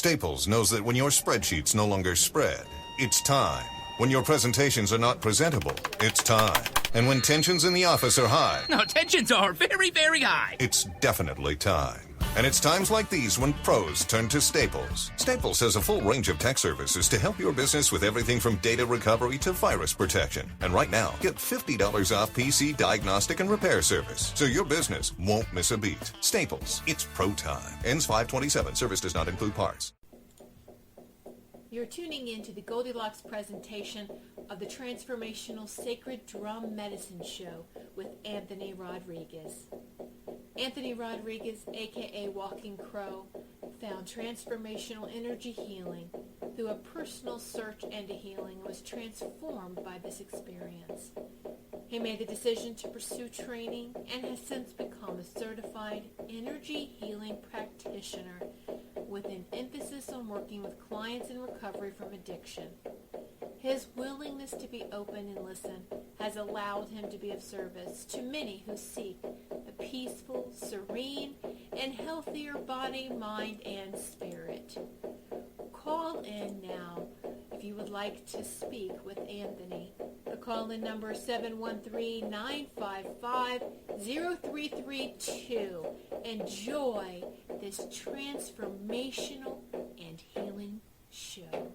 Staples knows that when your spreadsheets no longer spread, it's time. When your presentations are not presentable, it's time. And when tensions in the office are high... No, tensions are very, very high. It's definitely time. And it's times like these when pros turn to Staples. Staples has a full range of tech services to help your business with everything from data recovery to virus protection. And right now, get $50 off PC diagnostic and repair service, so your business won't miss a beat. Staples, it's pro time. Ends 5/27. Service does not include parts. You're tuning in to the Goldilocks presentation of the Transformational Sacred Drum Medicine Show with Anthony Rodriguez. Anthony Rodriguez, aka Walking Crow, found transformational energy healing through a personal search into healing and was transformed by this experience. He made the decision to pursue training and has since become a certified energy healing practitioner with an emphasis on working with clients in recovery from addiction. His willingness to be open and listen has allowed him to be of service to many who seek a peaceful, serene, and healthier body, mind, and spirit. Call in now if you would like to speak with Anthony. The call-in number is 713-955-0332. Enjoy this transformational and healing show.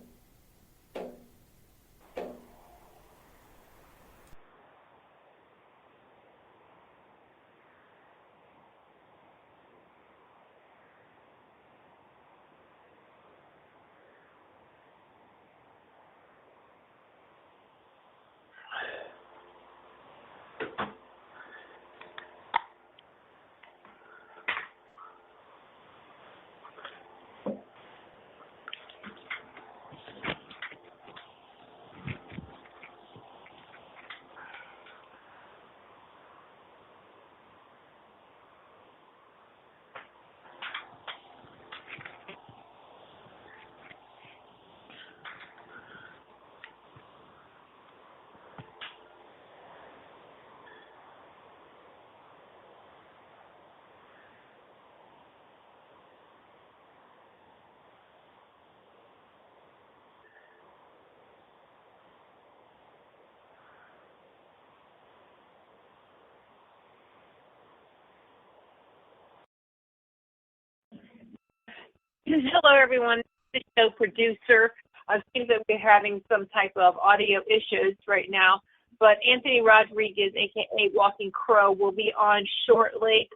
Hello, everyone. The show producer. I think that we're having some type of audio issues right now, but Anthony Rodriguez, a.k.a. Walking Crow, will be on shortly,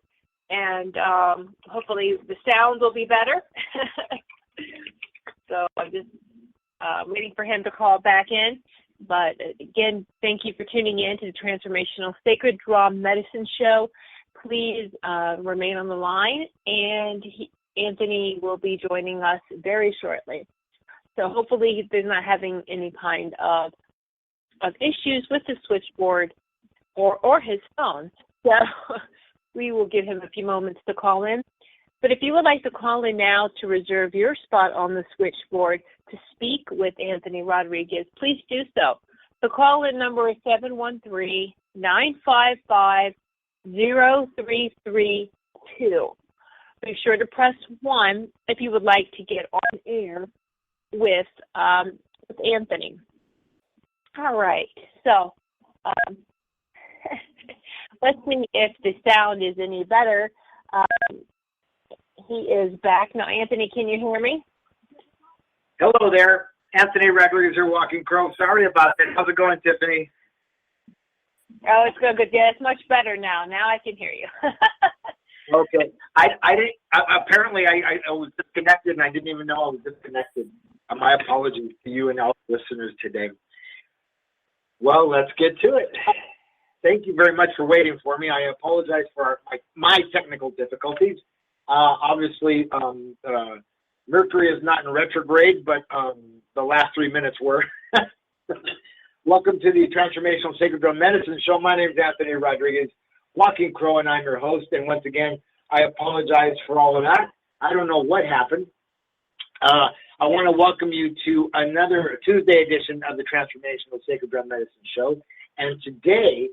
and hopefully the sound will be better. So I'm just waiting for him to call back in. But again, thank you for tuning in to the Transformational Sacred Drum Medicine Show. Please remain on the line, and Anthony will be joining us very shortly. So hopefully he's not having any kind of issues with the switchboard or his phone. So we will give him a few moments to call in. But if you would like to call in now to reserve your spot on the switchboard to speak with Anthony Rodriguez, please do so. The call-in number is 713-955-0332. Make sure to press 1 if you would like to get on air with Anthony. All right, so let's see if the sound is any better. He is back. Now, Anthony, can you hear me? Hello there. Anthony Rodriguez here, Walking Crow. Sorry about that. How's it going, Tiffany? Oh, it's good. Yeah, it's much better now. Now I can hear you. Okay. I didn't. Apparently, I was disconnected, and I didn't even know I was disconnected. My apologies to you and all the listeners today. Well, let's get to it. Thank you very much for waiting for me. I apologize for my technical difficulties. Obviously, Mercury is not in retrograde, but the last 3 minutes were. Welcome to the Transformational Sacred Drum Medicine Show. My name is Anthony Rodriguez, Walking Crow, and I'm your host. And once again, I apologize for all of that. I don't know what happened. I want to welcome you to another Tuesday edition of the Transformational Sacred Drum Medicine Show. And today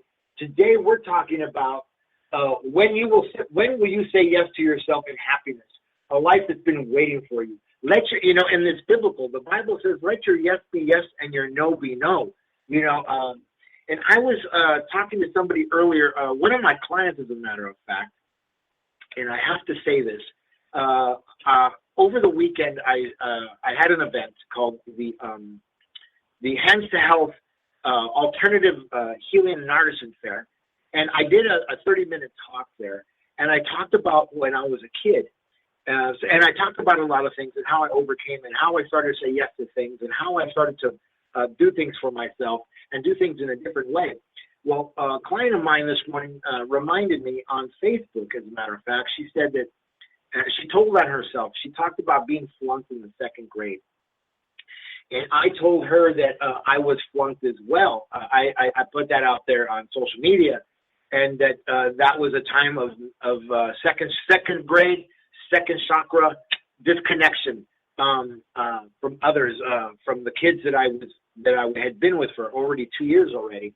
we're talking about when will you say yes to yourself in happiness, a life that's been waiting for you, let your, and it's biblical. The Bible says, let your yes be yes and your no be no. And I was talking to somebody earlier, one of my clients, as a matter of fact, and I have to say this, over the weekend, I had an event called the Hands to Health Alternative Healing and Artisan Fair, and I did a 30-minute talk there, and I talked about when I was a kid, and I talked about a lot of things and how I overcame and how I started to say yes to things and how I started to do things for myself and do things in a different way. Well, a client of mine this morning reminded me on Facebook, as a matter of fact. She said that she told that herself. She talked about being flunked in the second grade. And I told her that I was flunked as well. I put that out there on social media, and that that was a time of second grade, second chakra disconnection from others, from the kids that I had been with for already 2 years already,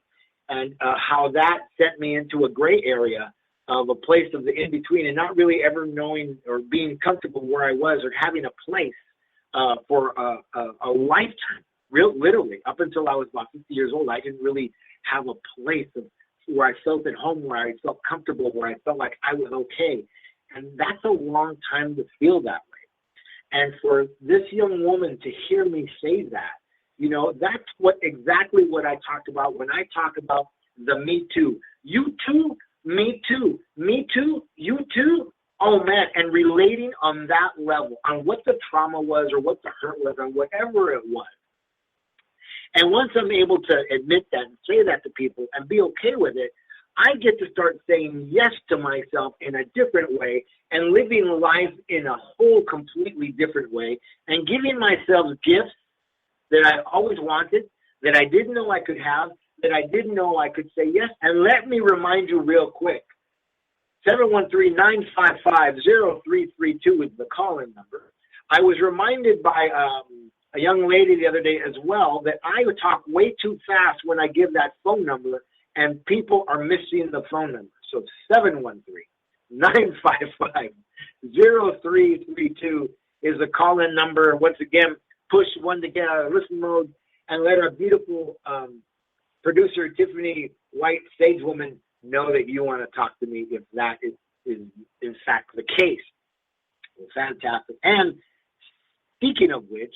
and how that sent me into a gray area of a place of the in-between and not really ever knowing or being comfortable where I was or having a place for a lifetime. Literally, up until I was about 50 years old, I didn't really have a place where I felt at home, where I felt comfortable, where I felt like I was okay. And that's a long time to feel that way. And for this young woman to hear me say that, that's exactly what I talked about when I talk about the Me Too. You too, me too, me too, you too. Oh man, and relating on that level, on what the trauma was or what the hurt was or whatever it was. And once I'm able to admit that and say that to people and be okay with it, I get to start saying yes to myself in a different way and living life in a whole completely different way and giving myself gifts that I always wanted, that I didn't know I could have, that I didn't know I could say yes. And let me remind you real quick, 713-955-0332 is the call-in number. I was reminded by a young lady the other day as well that I would talk way too fast when I give that phone number, and people are missing the phone number. So 713-955-0332 is the call-in number. Once again, push 1 to get out of listen mode and let our beautiful producer, Tiffany White, Sage Woman, know that you want to talk to me if that is in fact the case. Well, fantastic. And speaking of which,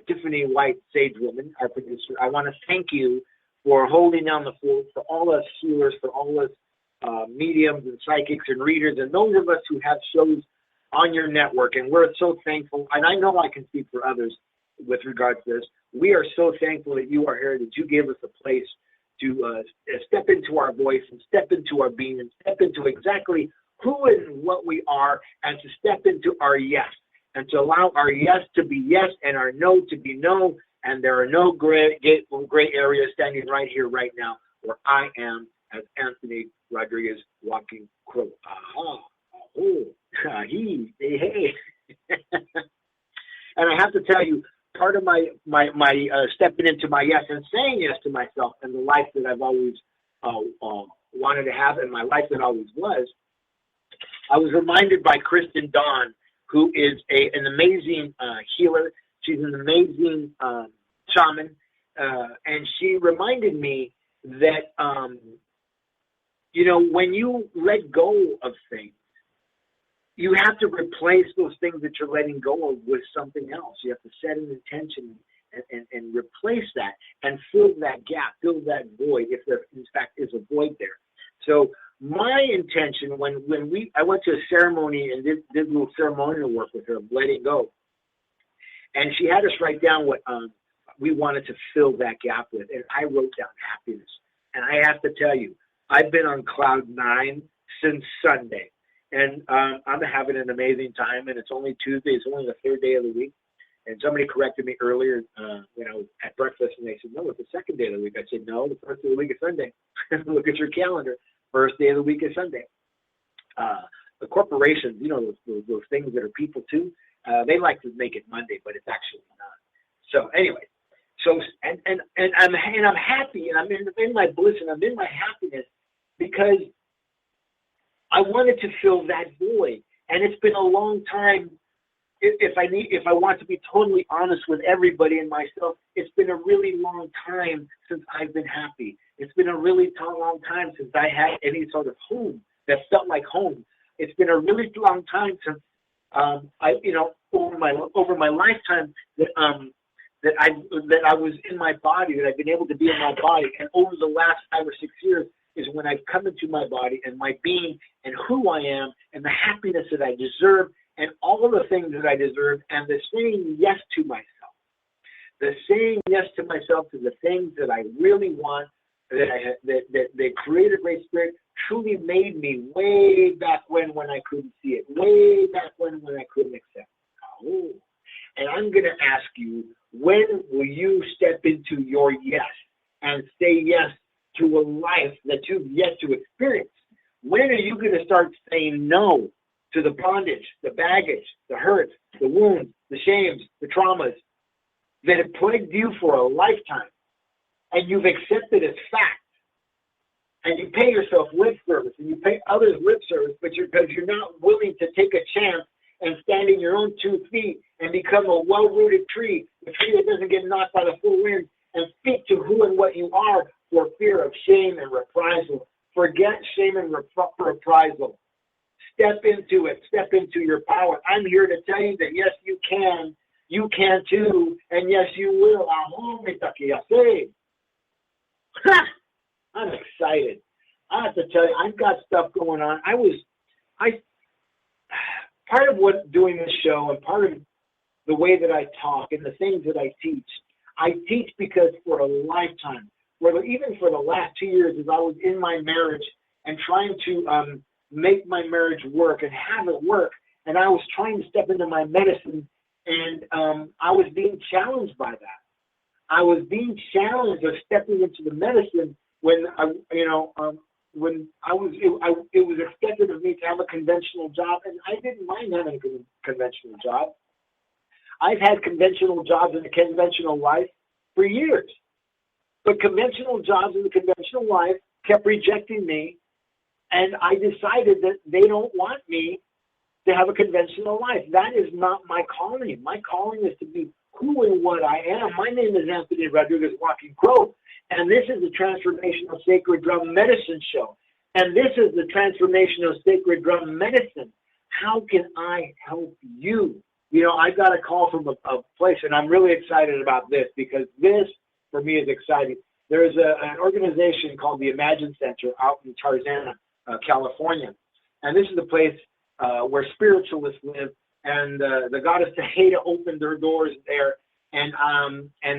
Tiffany White, Sage Woman, our producer, I want to thank you for holding down the fort for all us healers, for all us mediums and psychics and readers, and those of us who have shows on your network. And we're so thankful. And I know I can speak for others with regard to this. We are so thankful that you are here, that you gave us a place to step into our voice and step into our being and step into exactly who and what we are, and to step into our yes, and to allow our yes to be yes and our no to be no. And there are no gray areas standing right here, right now, where I am as Anthony Rodriguez, Walking Crow. Aha, oh, he, hey. And I have to tell you, part of my stepping into my yes and saying yes to myself and the life that I've always wanted to have and my life that always was, I was reminded by Kristen Dawn, who is an amazing healer. She's an amazing shaman, and she reminded me that, when you let go of things, you have to replace those things that you're letting go of with something else. You have to set an intention and replace that and fill that gap, fill that void, if there in fact is a void there. So my intention I went to a ceremony and did a little ceremonial work with her, letting go. And she had us write down what we wanted to fill that gap with. And I wrote down happiness. And I have to tell you, I've been on cloud 9 since Sunday. And I'm having an amazing time, and it's only Tuesday. It's only the third day of the week. And somebody corrected me earlier, at breakfast, and they said, no, it's the second day of the week. I said, no, the first day of the week is Sunday. Look at your calendar. First day of the week is Sunday. The corporations, those things that are people too, they like to make it Monday, but it's actually not. So anyway, and I'm happy, and I'm in my bliss, and I'm in my happiness because I wanted to fill that void. And it's been a long time. if I want to be totally honest with everybody and myself, it's been a really long time since I've been happy. It's been a really long time since I had any sort of home that felt like home. It's been a really long time since over my lifetime that I was in my body, that I've been able to be in my body. And over the last 5 or 6 years is when I've come into my body and my being and who I am and the happiness that I deserve and all of the things that I deserve, and the saying yes to myself. The saying yes to myself to the things that I really want, that Creator Great Spirit truly made me way back when I couldn't see it, way back when I couldn't accept it. Oh. And I'm going to ask you, when will you step into your yes and say yes to a life that you've yet to experience? When are you going to start saying no to the bondage, the baggage, the hurts, the wounds, the shames, the traumas that have plagued you for a lifetime, and you've accepted as fact, and you pay yourself lip service and you pay others lip service, but because you're not willing to take a chance and stand in your own 2 feet and become a well-rooted tree, a tree that doesn't get knocked by the full wind, and speak to who and what you are for fear of shame and reprisal. Forget shame and reprisal. Step into it. Step into your power. I'm here to tell you that yes, you can. You can too. And yes, you will. I'm excited. I have to tell you, I've got stuff going on. Part of what doing this show and part of the way that I talk and the things that I teach because for a lifetime, even for the last 2 years, as I was in my marriage and trying to make my marriage work and have it work, and I was trying to step into my medicine, and I was being challenged by that. I was being challenged of stepping into the medicine when it was expected of me to have a conventional job, and I didn't mind having a conventional job. I've had conventional jobs in a conventional life for years, but conventional jobs in the conventional life kept rejecting me, and I decided that they don't want me to have a conventional life. That is not my calling. My calling is to be who and what I am. My name is Anthony Rodriguez Walking Crow, and this is the Transformational Sacred Drum Medicine Show. And this is the Transformational Sacred Drum Medicine. How can I help you? You know, I got a call from a place, and I'm really excited about this because this, for me, is exciting. There's an organization called the Imagine Center out in Tarzana, California. And this is the place where spiritualists live. And the goddess Teheda opened their doors there. And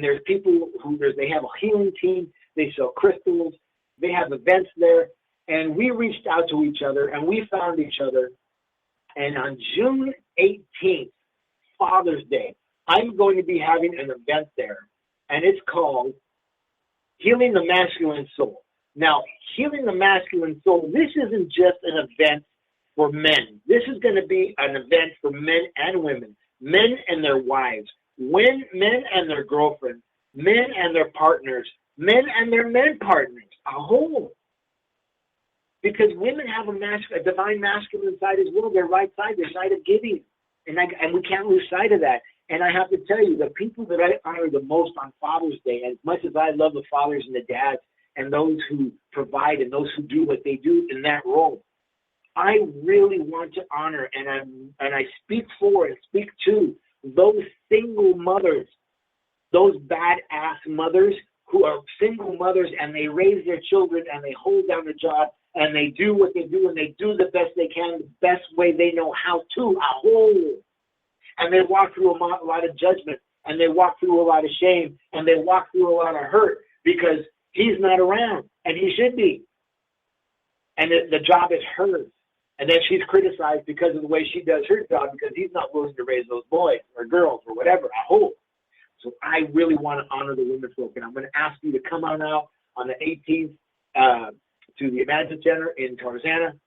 there's people they have a healing team. They sell crystals. They have events there. And we reached out to each other, and we found each other. And on June 18th, Father's Day, I'm going to be having an event there. And it's called Healing the Masculine Soul. Now, Healing the Masculine Soul, this isn't just an event for men. This is going to be an event for men and women, men and their wives, men and their girlfriends, men and their partners, men and their men partners, a whole. Because women have a divine masculine side as well, their right side, their side of giving. And we can't lose sight of that. And I have to tell you, the people that I honor the most on Father's Day, as much as I love the fathers and the dads and those who provide and those who do what they do in that role, I really want to honor and I speak for and speak to those single mothers, those badass mothers who are single mothers and they raise their children and they hold down the job and they do what they do and they do the best they can, the best way they know how to, and they walk through a lot of judgment and they walk through a lot of shame and they walk through a lot of hurt because he's not around and he should be. And the job is hers. And then she's criticized because of the way she does her job because he's not willing to raise those boys or girls or whatever, So I really want to honor the women folk. And I'm going to ask you to come on out on the 18th to the Imagine Center in Tarzana.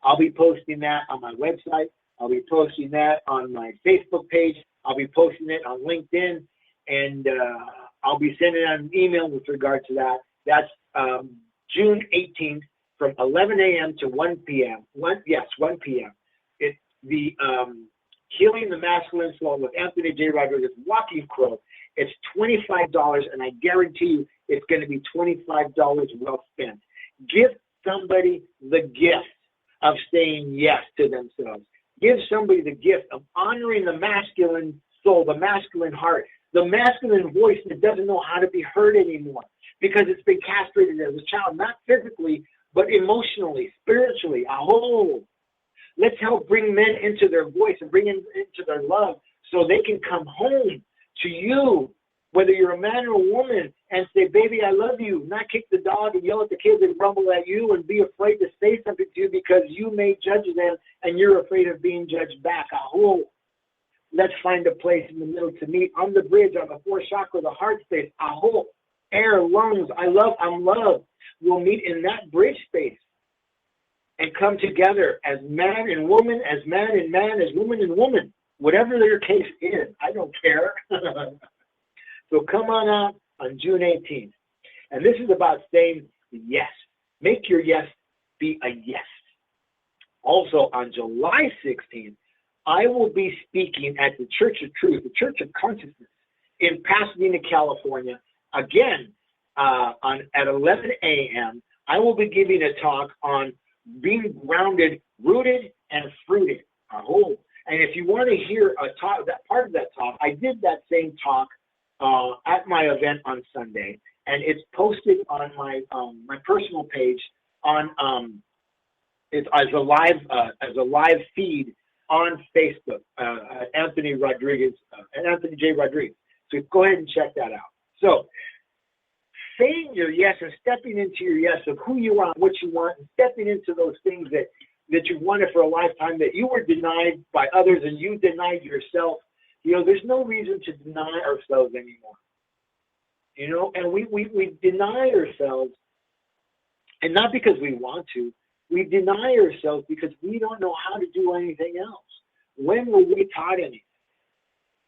I'll be posting that on my website. I'll be posting that on my Facebook page. I'll be posting it on LinkedIn. And I'll be sending out an email with regard to that. That's June 18th. From 11 a.m. to 1 p.m. 1 p.m. It's the Healing the Masculine Soul with Anthony J. Rodriguez, Walking Crow. It's $25, and I guarantee you it's going to be $25 well spent. Give somebody the gift of saying yes to themselves. Give somebody the gift of honoring the masculine soul, the masculine heart, the masculine voice that doesn't know how to be heard anymore because it's been castrated as a child, not physically, but emotionally, spiritually. Aho! Let's help bring men into their voice and bring them into their love so they can come home to you, whether you're a man or a woman, and say, baby, I love you, not kick the dog and yell at the kids and grumble at you and be afraid to say something to you because you may judge them and you're afraid of being judged back. Aho! Let's find a place in the middle to meet on the bridge, on the fourth chakra, the heart space. Aho! Air, lungs, I'm love. We'll meet in that bridge space and come together as man and woman, as man and man, as woman and woman. Whatever their case is, I don't care. So come on out on June 18th. And this is about saying yes. Make your yes be a yes. Also on July 16th, I will be speaking at the Church of Truth, the Church of Consciousness in Pasadena, California. Again, at 11 a.m., I will be giving a talk on being grounded, rooted, and fruited. Oh, and if you want to hear a talk, that part of that talk, I did that same talk at my event on Sunday, and it's posted on my my personal page on it's as a live feed on Facebook. Anthony Rodriguez and Anthony J. Rodriguez. So go ahead and check that out. So saying your yes and stepping into your yes of who you are, what you want, and stepping into those things that you've wanted for a lifetime that you were denied by others and you denied yourself. You know, there's no reason to deny ourselves anymore. You know, and we deny ourselves, and not because we want to. We deny ourselves because we don't know how to do anything else. When were we taught anything?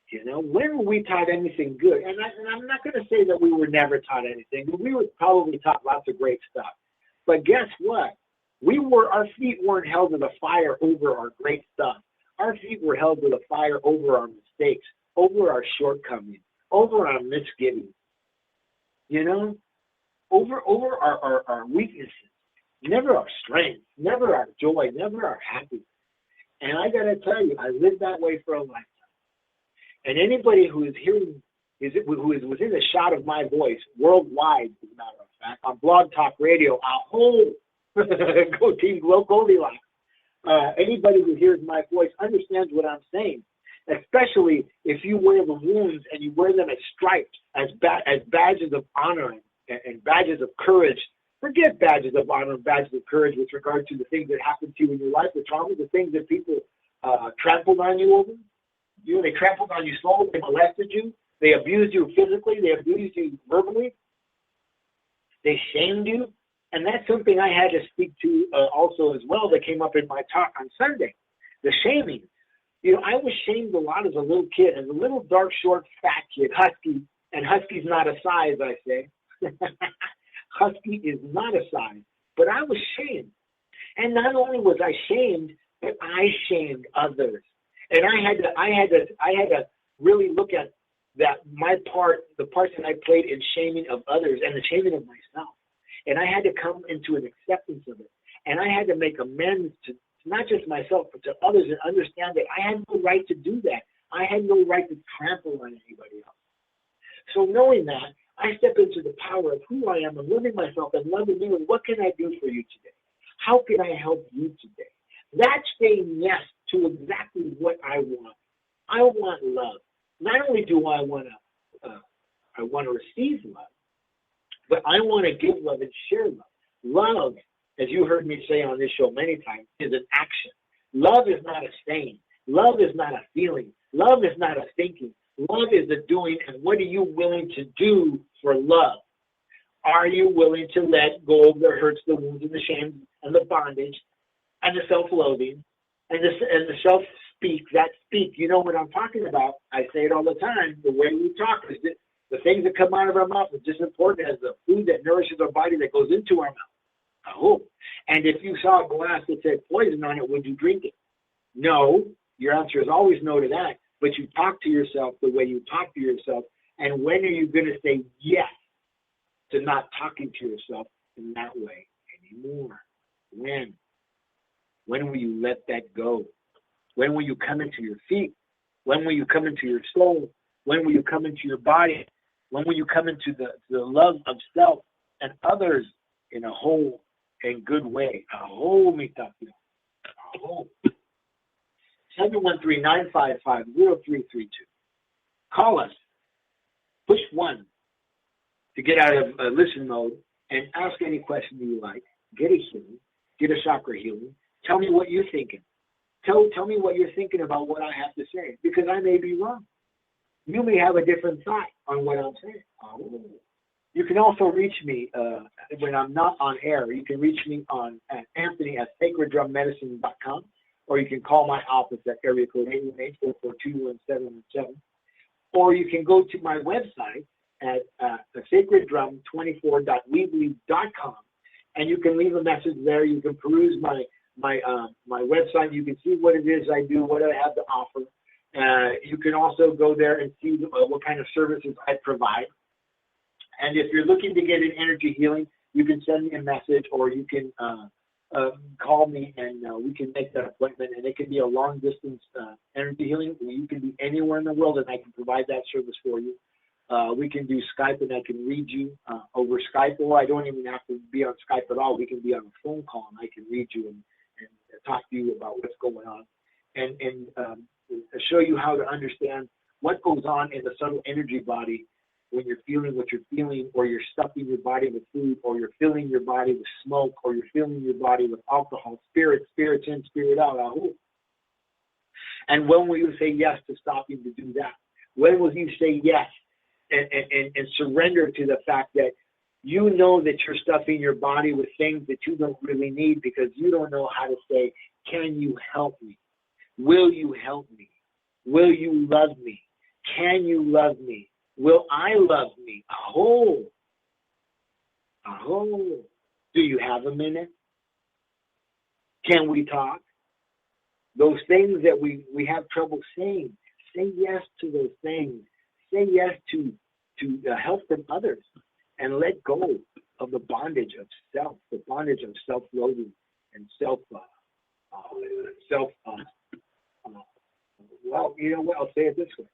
You know, when were we taught anything good? And I'm not going to say that we were never taught anything, but we were probably taught lots of great stuff. But guess what? Our feet weren't held to the fire over our great stuff. Our feet were held to the fire over our mistakes, over our shortcomings, over our misgivings. You know, over our weaknesses. Never our strength, never our joy, never our happiness. And I got to tell you, I lived that way for a lifetime. And anybody who is hearing, who is within a shot of my voice, worldwide, as a matter of fact, on Blog Talk Radio, go Team Goldilocks. Anybody who hears my voice understands what I'm saying, especially if you wear the wounds and you wear them as stripes, as badges of honor and badges of courage. Forget badges of honor and badges of courage with regard to the things that happened to you in your life, the trauma, the things that people trampled on you over. You know, they trampled on you slowly, they molested you, they abused you physically, they abused you verbally, they shamed you. And that's something I had to speak to also as well that came up in my talk on Sunday, the shaming. You know, I was shamed a lot as a little kid, as a little dark, short, fat kid, husky, and husky's not a size, I say. Husky is not a size, but I was shamed. And not only was I shamed, but I shamed others. And I had to really look at that, the parts that I played in shaming of others and the shaming of myself. And I had to come into an acceptance of it. And I had to make amends to not just myself, but to others, and understand that I had no right to do that. I had no right to trample on anybody else. So knowing that, I step into the power of who I am and loving myself and loving you. And what can I do for you today? How can I help you today? That's saying yes to exactly what I want. I want love. Not only do I want to receive love, but I want to give love and share love. Love, as you heard me say on this show many times, is an action. Love is not a saying. Love is not a feeling. Love is not a thinking. Love is a doing, and what are you willing to do for love? Are you willing to let go of the hurts, the wounds, and the shame, and the bondage, and the self-loathing, and the self-speak, that speak? You know what I'm talking about. I say it all the time. The way we talk is that the things that come out of our mouth are just as important as the food that nourishes our body that goes into our mouth. I hope. And if you saw a glass that said poison on it, would you drink it? No. Your answer is always no to that, but you talk to yourself the way you talk to yourself. And when are you going to say yes to not talking to yourself in that way anymore? When? When will you let that go? When will you come into your feet? When will you come into your soul? When will you come into your body? When will you come into the love of self and others in a whole and good way? A whole mitapio. A whole. 713-955-0332. Call us. Push 1 to get out of listen mode and ask any question you like. Get a healing. Get a chakra healing. Tell me what you're thinking. Tell me what you're thinking about what I have to say, because I may be wrong. You may have a different thought on what I'm saying. Oh. You can also reach me when I'm not on air. You can reach me on Anthony@sacreddrummedicine.com, or you can call my office at area code 818-442-1717. Or you can go to my website at sacreddrum24.weebly.com, and you can leave a message there. You can peruse my website. You can see what it is I do, what I have to offer. You can also go there and see what kind of services I provide. And if you're looking to get an energy healing, you can send me a message, or you can call me, and we can make that appointment. And it can be a long distance energy healing. You can be anywhere in the world, and I can provide that service for you. We can do Skype, and I can read you over Skype, or I don't even have to be on Skype at all. We can be on a phone call, and I can read you and talk to you about what's going on, and show you how to understand what goes on in the subtle energy body when you're feeling what you're feeling, or you're stuffing your body with food, or you're filling your body with smoke, or you're filling your body with alcohol, spirits in, spirit out. And when will you say yes to stopping to do that? When will you say yes and surrender to the fact that you know that you're stuffing your body with things that you don't really need, because you don't know how to say, can you help me? Will you help me? Will you love me? Can you love me? Will I love me? Do you have a minute? Can we talk? Those things that we have trouble saying, say yes to those things. Say yes to help from others, and let go of the bondage of self, the bondage of self-loathing and well, you know what? I'll say it this way.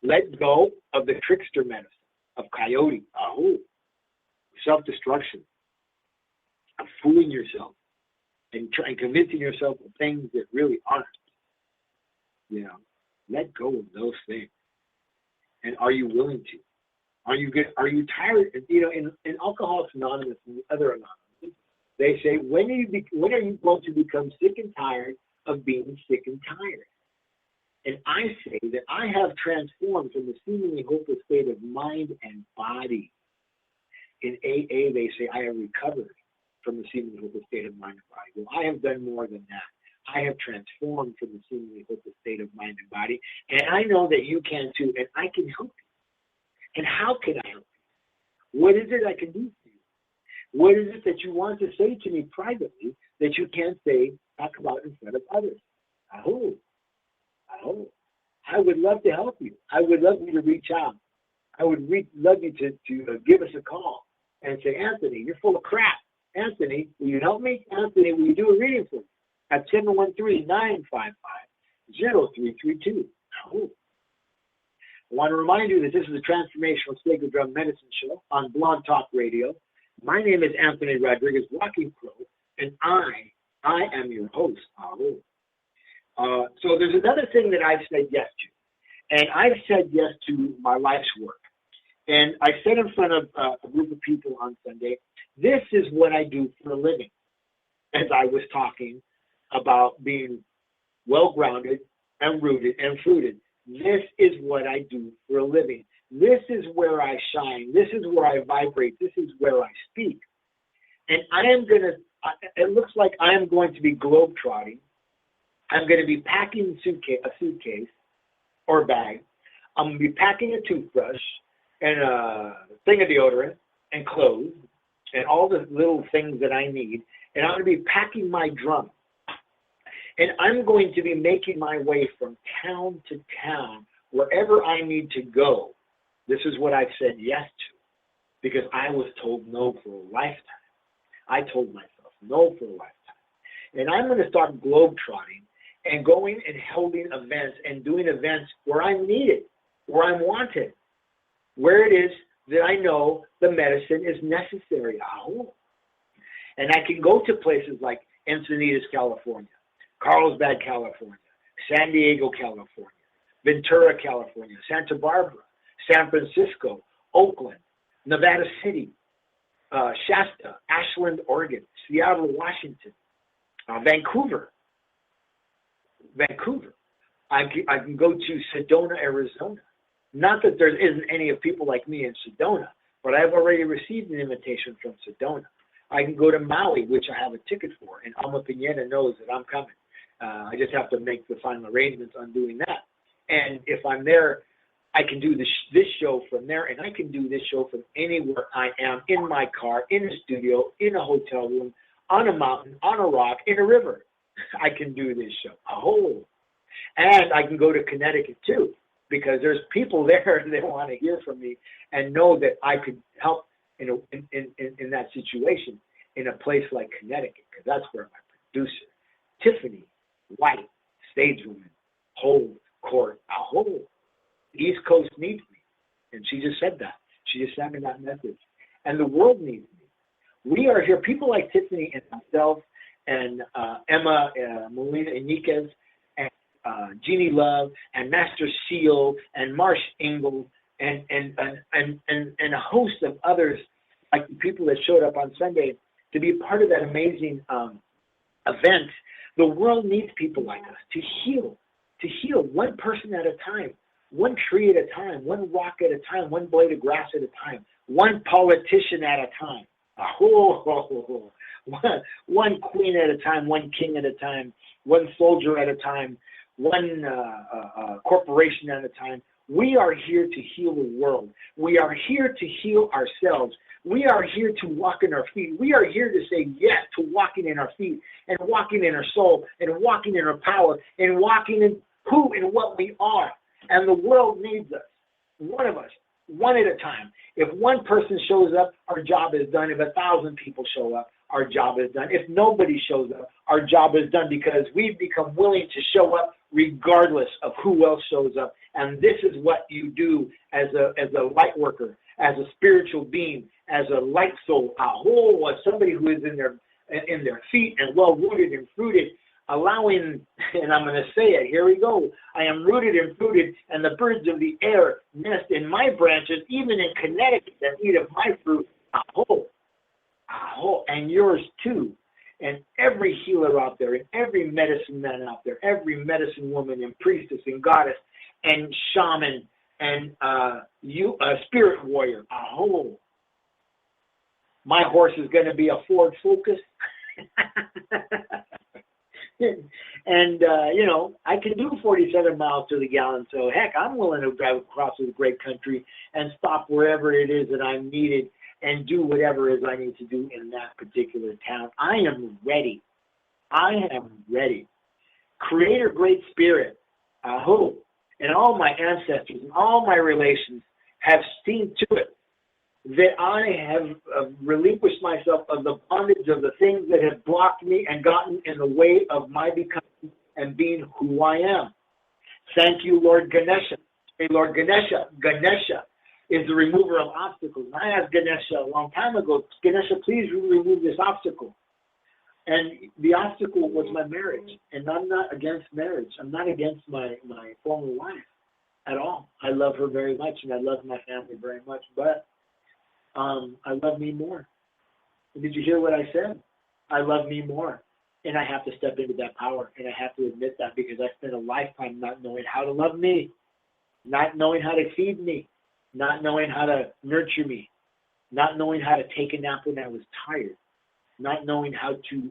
Let go of the trickster medicine of coyote, self-destruction, of fooling yourself and convincing yourself of things that really aren't. Let go of those things. And are you willing to? Are you tired? In Alcoholics Anonymous and the other Anonymous, they say, when are you going to become sick and tired of being sick and tired? And I say that I have transformed from the seemingly hopeless state of mind and body. In AA, they say I have recovered from the seemingly hopeless state of mind and body. Well, I have done more than that. I have transformed from the seemingly hopeless state of mind and body. And I know that you can too, and I can help you. And how can I help you? What is it I can do for you? What is it that you want to say to me privately that you can't talk about in front of others? I would love to help you. I would love you to reach out. I would love you to give us a call and say, Anthony, you're full of crap. Anthony, will you help me? Anthony, will you do a reading for me? At 713-955-0332. I want to remind you that this is a Transformational Sacred Drum Medicine Show on Blog Talk Radio. My name is Anthony Rodriguez, Walking Pro, and I am your host. So there's another thing that I've said yes to. And I've said yes to my life's work. And I said in front of a group of people on Sunday, this is what I do for a living. As I was talking about being well-grounded and rooted and fruited. This is what I do for a living. This is where I shine. This is where I vibrate. This is where I speak. And it looks like I am going to be globetrotting. I'm going to be packing a suitcase or bag. I'm going to be packing a toothbrush and a thing of deodorant and clothes and all the little things that I need. And I'm going to be packing my drum. And I'm going to be making my way from town to town, wherever I need to go. This is what I've said yes to, because I was told no for a lifetime. I told myself no for a lifetime. And I'm going to start globetrotting and going and holding events and doing events where I'm needed, where I'm wanted, where it is that I know the medicine is necessary. And I can go to places like Encinitas, California, Carlsbad, California, San Diego, California, Ventura, California, Santa Barbara, San Francisco, Oakland, Nevada City, Shasta, Ashland, Oregon, Seattle, Washington, Vancouver. I can go to Sedona, Arizona. Not that there isn't any of people like me in Sedona, but I've already received an invitation from Sedona. I can go to Maui, which I have a ticket for, and Alma Pineda knows that I'm coming. I just have to make the final arrangements on doing that. And if I'm there, I can do this show from there, and I can do this show from anywhere I am, in my car, in a studio, in a hotel room, on a mountain, on a rock, in a river. I can do this show. And I can go to Connecticut too, because there's people there that want to hear from me and know that I could help in that situation in a place like Connecticut, because that's where my producer, Tiffany White, stage woman, hold court. The East Coast needs me. And she just said that. She just sent me that message. And the world needs me. We are here, people like Tiffany and myself and Emma Molina Iniguez and Jeannie Love and Master Seal and Marsh Engel and a host of others, like the people that showed up on Sunday to be part of that amazing event. The world needs people like us to heal one person at a time, one tree at a time, one rock at a time, one blade of grass at a time, one politician at a time. One queen at a time, one king at a time, one soldier at a time, one corporation at a time. We are here to heal the world. We are here to heal ourselves. We are here to walk in our feet. We are here to say yes to walking in our feet and walking in our soul and walking in our power and walking in who and what we are. And the world needs us, one of us, one at a time. If one person shows up, our job is done. If 1,000 people show up, our job is done. If nobody shows up, our job is done, because we've become willing to show up regardless of who else shows up. And this is what you do as a light worker, as a spiritual being, as a light soul, as somebody who is in their feet and well rooted and fruited, allowing, and I'm going to say it, here we go, I am rooted and fruited, and the birds of the air nest in my branches, even in Connecticut, and eat of my fruit, and yours too. And every healer out there, and every medicine man out there, every medicine woman and priestess and goddess and shaman and spirit warrior, my horse is going to be a Ford Focus. And, I can do 47 miles to the gallon. So, heck, I'm willing to drive across the great country and stop wherever it is that I'm needed and do whatever it is I need to do in that particular town. I am ready. Creator, Great Spirit, and all my ancestors and all my relations have seen to it that I have relinquished myself of the bondage of the things that have blocked me and gotten in the way of my becoming and being who I am. Thank you, Lord Ganesha. Hey, Lord Ganesha. Ganesha is the remover of obstacles. I asked Ganesha a long time ago, Ganesha, please remove this obstacle. And the obstacle was my marriage. And I'm not against marriage. I'm not against my former wife at all. I love her very much, and I love my family very much. But I love me more. Did you hear what I said? I love me more. And I have to step into that power. And I have to admit that, because I spent a lifetime not knowing how to love me, not knowing how to feed me, not knowing how to nurture me, not knowing how to take a nap when I was tired, not knowing how to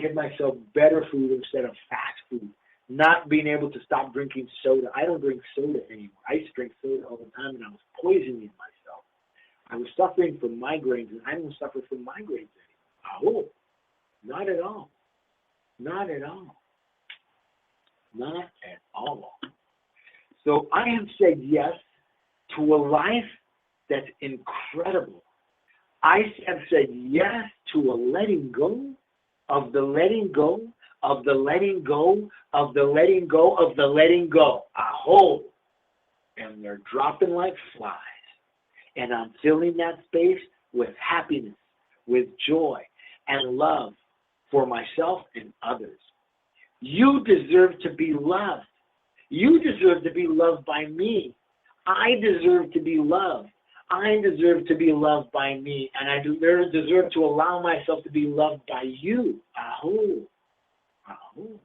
give myself better food instead of fast food, not being able to stop drinking soda. I don't drink soda anymore. I used to drink soda all the time, and I was poisoning myself. I was suffering from migraines, and I don't suffer from migraines anymore. Not at all. Not at all. Not at all. So I have said yes to a life that's incredible. I have said yes to a letting go of the letting go of the letting go of the letting go of the letting go. Aho! And they're dropping like flies. And I'm filling that space with happiness, with joy, and love for myself and others. You deserve to be loved. You deserve to be loved by me. I deserve to be loved. I deserve to be loved by me. And I deserve to allow myself to be loved by you. Aho. Aho.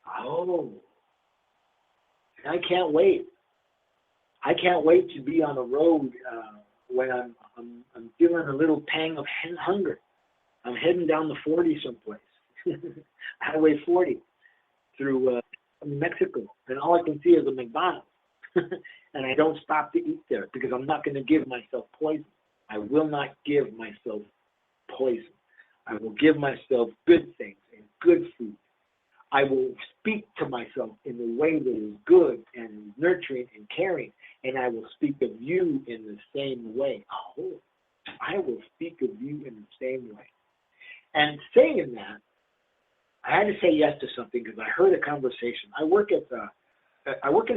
Aho. I can't wait. I can't wait to be on the road when I'm feeling a little pang of hunger. I'm heading down the 40 someplace, Highway 40, through Mexico, and all I can see is a McDonald's. And I don't stop to eat there because I'm not going to give myself poison. I will not give myself poison. I will give myself good things and good food. I will speak to myself in the way that is good and nurturing and caring, and I will speak of you in the same way. Oh, I will speak of you in the same way. And saying that, I had to say yes to something because I heard a conversation. I work in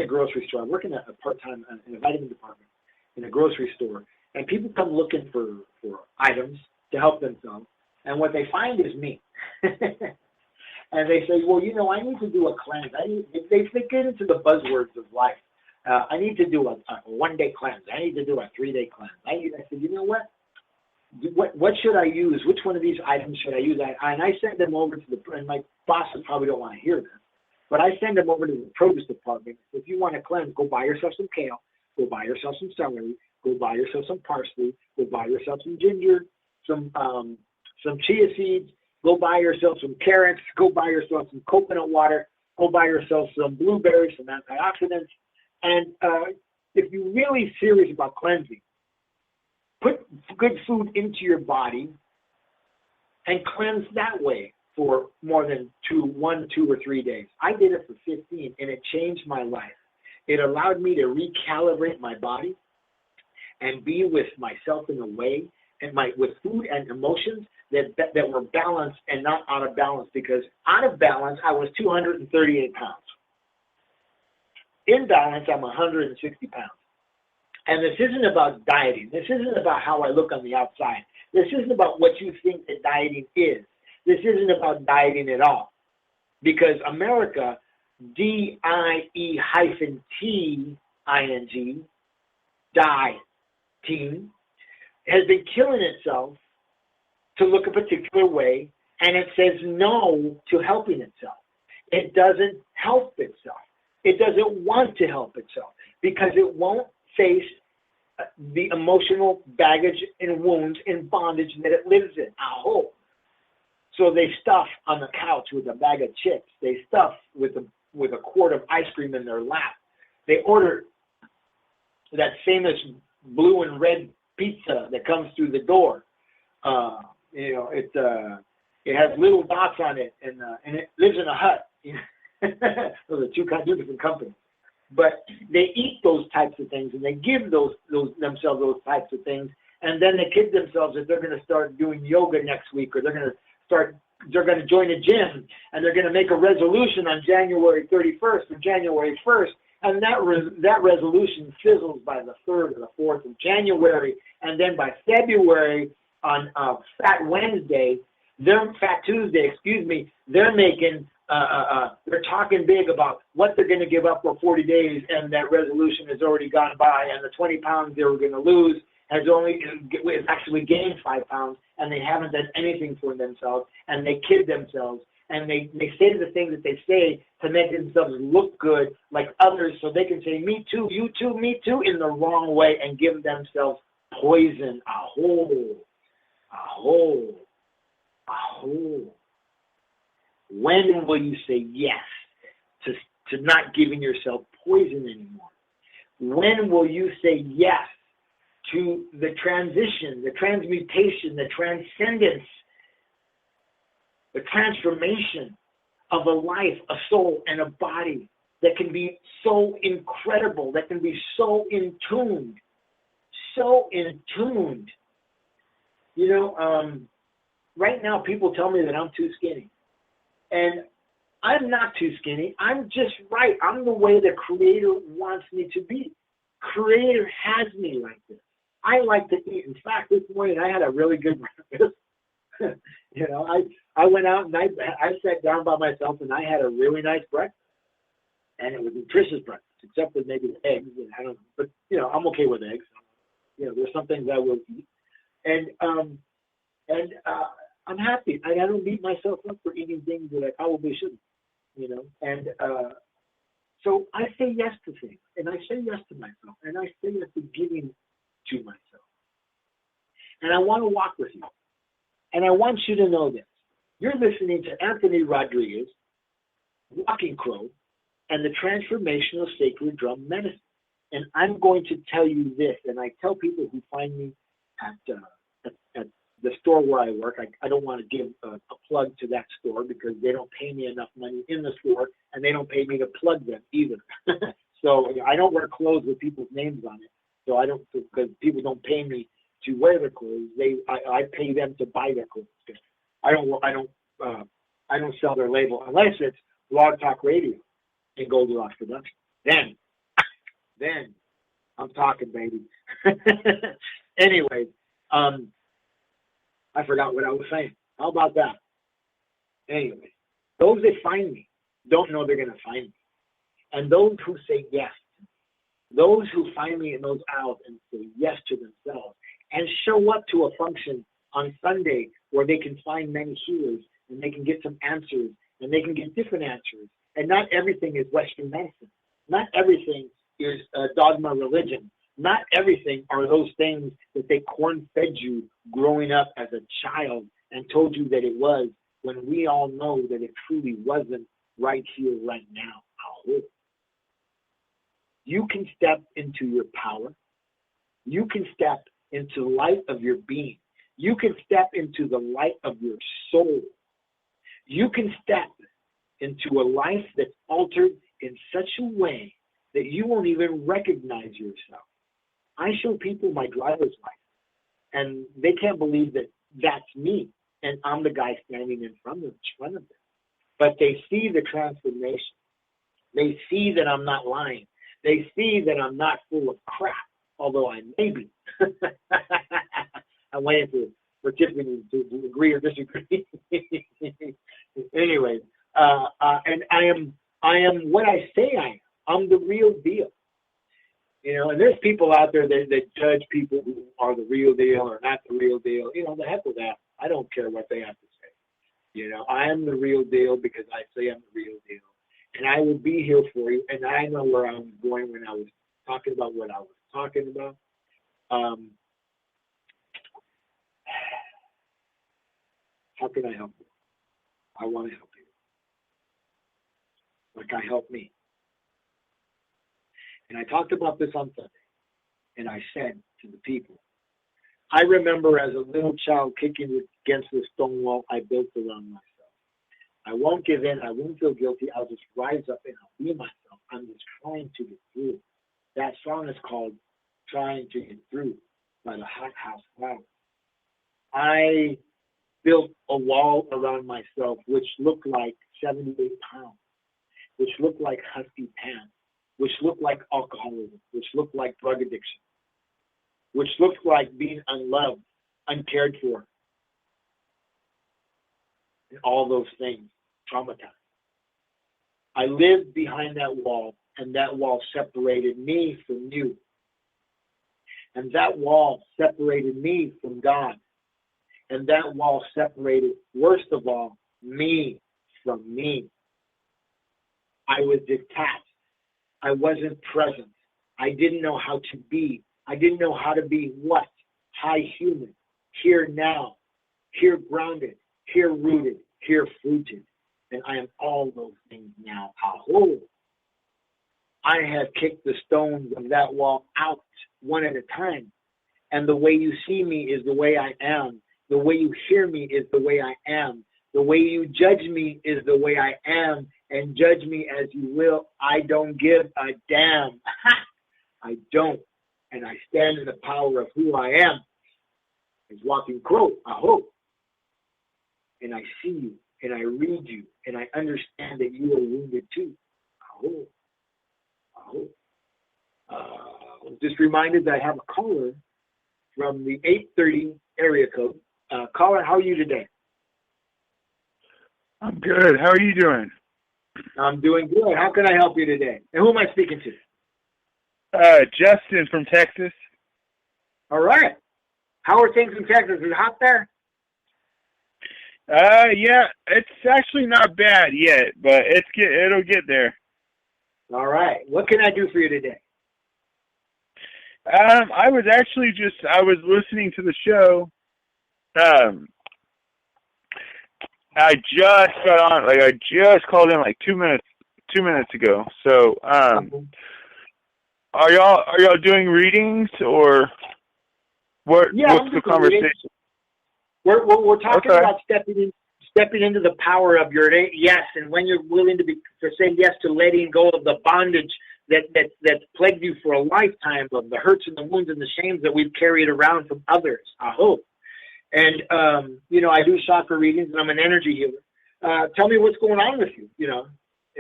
a grocery store. I work in a part-time in a vitamin department in a grocery store, and people come looking for items to help themselves, and what they find is me. And they say, well, I need to do a cleanse. They get into the buzzwords of life. I need to do a one-day cleanse. I need to do a 3-day cleanse. I said, you know what? What should I use? Which one of these items should I use? And I send them over to and my bosses probably don't want to hear this, but I send them over to the produce department. If you want to cleanse, go buy yourself some kale, go buy yourself some celery, go buy yourself some parsley, go buy yourself some ginger, some chia seeds, go buy yourself some carrots, go buy yourself some coconut water, go buy yourself some blueberries, some antioxidants. And if you're really serious about cleansing, put good food into your body and cleanse that way for more than 1, 2, or 3 days. I did it for 15, and it changed my life. It allowed me to recalibrate my body and be with myself in a way, and with food and emotions that were balanced and not out of balance, because out of balance, I was 238 pounds. In balance, I'm 160 pounds. And this isn't about dieting. This isn't about how I look on the outside. This isn't about what you think that dieting is. This isn't about dieting at all. Because America, DIE-TING, dieting, has been killing itself to look a particular way, and it says no to helping itself. It doesn't help itself. It doesn't want to help itself because it won't face the emotional baggage and wounds and bondage that it lives in. Aho. So they stuff on the couch with a bag of chips. They stuff with a quart of ice cream in their lap. They order that famous blue and red pizza that comes through the door. It has little dots on it, and it lives in a hut. Those are two different companies. But they eat those types of things, and they give themselves those types of things, and then they kid themselves that they're going to start doing yoga next week, or they're going to join a gym, and they're going to make a resolution on January 31st or January 1st, and that resolution fizzles by the 3rd or the 4th of January, and then by February on Fat Tuesday, they're making. They're talking big about what they're going to give up for 40 days, and that resolution has already gone by, and the 20 pounds they were going to lose has actually gained 5 pounds, and they haven't done anything for themselves, and they kid themselves, and they say the things that they say to make themselves look good like others, so they can say, me too, you too, me too, in the wrong way, and give themselves poison. Aho. Aho. Aho. When will you say yes to not giving yourself poison anymore? When will you say yes to the transition, the transmutation, the transcendence, the transformation of a life, a soul, and a body that can be so incredible, that can be so in tuned. You know, right now people tell me that I'm too skinny. And I'm not too skinny. I'm just right. I'm the way the Creator wants me to be. Creator has me like this. I like to eat. In fact, this morning I had a really good breakfast. You know, I went out and I sat down by myself and I had a really nice breakfast. And it was nutritious breakfast, except for maybe the eggs. And I don't, but you know, I'm okay with eggs. You know, there's some things I will eat. And I'm happy. I don't beat myself up for eating things that I probably shouldn't. You know, and so I say yes to things, and I say yes to myself, and I say yes to giving to myself. And I want to walk with you. And I want you to know this. You're listening to Anthony Rodriguez, Walking Crow, and the Transformational Sacred Drum Medicine. And I'm going to tell you this, and I tell people who find me at the store where I work, I don't want to give a plug to that store because they don't pay me enough money in the store, and they don't pay me to plug them either. So I don't wear clothes with people's names on it. So I don't, because people don't pay me to wear their clothes. I pay them to buy their clothes. I don't sell their label unless it's Blog Talk Radio and Goldilocks Production. Then I'm talking, baby. Anyways, I forgot what I was saying. How about that? Anyway, those that find me don't know they're going to find me. And those who say yes, those who find me in those aisles and say yes to themselves and show up to a function on Sunday where they can find many healers and they can get some answers and they can get different answers. And not everything is Western medicine. Not everything is dogma religion. Not everything are those things that they corn-fed you growing up as a child and told you that it was, when we all know that it truly wasn't right here, right now. You can step into your power. You can step into the light of your being. You can step into the light of your soul. You can step into a life that's altered in such a way that you won't even recognize yourself. I show people my driver's license, and they can't believe that that's me, and I'm the guy standing in front of them. But they see the transformation. They see that I'm not lying. They see that I'm not full of crap, although I may be. I'm waiting for Tiffany to agree or disagree. Anyway, and I am what I say I am. I'm the real deal. You know, and there's people out there that judge people who are the real deal or not the real deal. You know, the heck with that. I don't care what they have to say. You know, I am the real deal because I say I'm the real deal. And I will be here for you. And I know where I was going when I was talking about what I was talking about. How can I help you? I want to help you. Like I help me. And I talked about this on Sunday. And I said to the people, I remember as a little child kicking against the stone wall I built around myself. I won't give in. I won't feel guilty. I'll just rise up and I'll be myself. I'm just trying to get through. That song is called Trying to Get Through by the Hot House Flowers. I built a wall around myself which looked like 78 pounds, which looked like husky pants, which looked like alcoholism, which looked like drug addiction, which looked like being unloved, uncared for, and all those things, traumatized. I lived behind that wall, and that wall separated me from you. And that wall separated me from God. And that wall separated, worst of all, me from me. I was detached. I wasn't present. I didn't know how to be. I didn't know how to be what? High human. Here now. Here grounded. Here rooted. Here fruited. And I am all those things now. Aho. I have kicked the stones of that wall out one at a time. And the way you see me is the way I am. The way you hear me is the way I am. The way you judge me is the way I am, and judge me as you will. I don't give a damn. I don't. And I stand in the power of who I am. As Walking Crow, I hope. And I see you, and I read you, and I understand that you are wounded too. I hope. I was just reminded that I have a caller from the 830 area code. Caller, how are you today? I'm good. How are you doing? I'm doing good. How can I help you today? And who am I speaking to? Justin from Texas. All right. How are things in Texas? Is it hot there? Yeah, it's actually not bad yet, but it'll get there. All right. What can I do for you today? I was listening to the show. I just got on, I just called in 2 minutes ago. So, are y'all doing readings, or what's the conversation? Readings. We're talking about stepping into the power of your yes, and when you're willing to say yes to letting go of the bondage that's plagued you for a lifetime, of the hurts and the wounds and the shames that we've carried around from others, I hope. And, I do chakra readings, and I'm an energy healer. Tell me what's going on with you,